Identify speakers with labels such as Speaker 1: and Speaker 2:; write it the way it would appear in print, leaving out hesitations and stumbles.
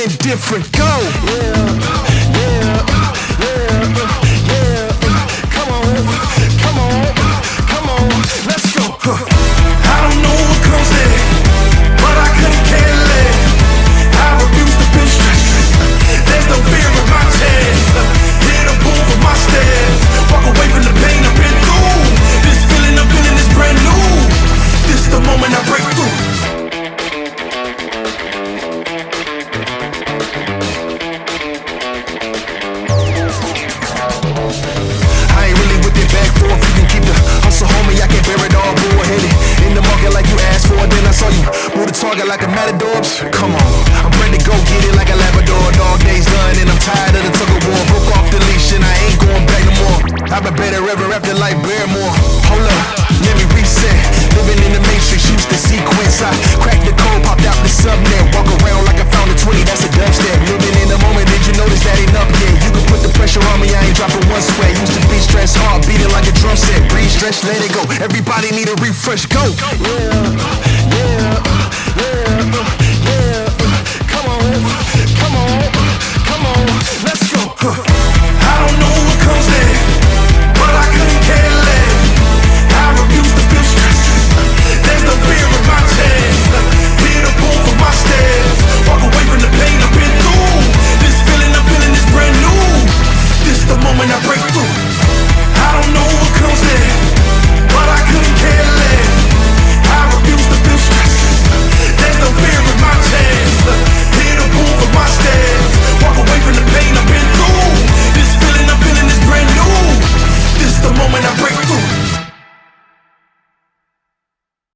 Speaker 1: something different. Go. Yeah, yeah, yeah, yeah. Come on, come on, come on. Let's go. I don't know what comes next, but I couldn't care less. I refuse to feel stressed. There's no fear in my chest. Hit a boom for my steps. Walk away from the pain I've been through. This feeling I'm feeling is brand new. This is the moment I break through. I ain't really with it back forth. You can keep the hustle, homie. I can't bear it all. Bull-headed in the market like you asked for. Then I saw you move the target like a matador. Come on, I'm ready to go get it like a Labrador. Dog days done and I'm tired of the tug of war. Broke off the leash and I ain't going back no more. I've been better ever after like Barrymore. Hold up, let me reset. Living in the matrix, used to sequence. I cracked the code, popped out the subnet. Walk around like I found a 20, that's a dubstep. Living in the moment, did you notice that ain't up yet? You can put the pressure on me, I ain't dropping one sweat. Used to be stressed hard, beating like a drum set. Breathe, stretch, let it go. Everybody need a refresh, go. Yeah, yeah, yeah.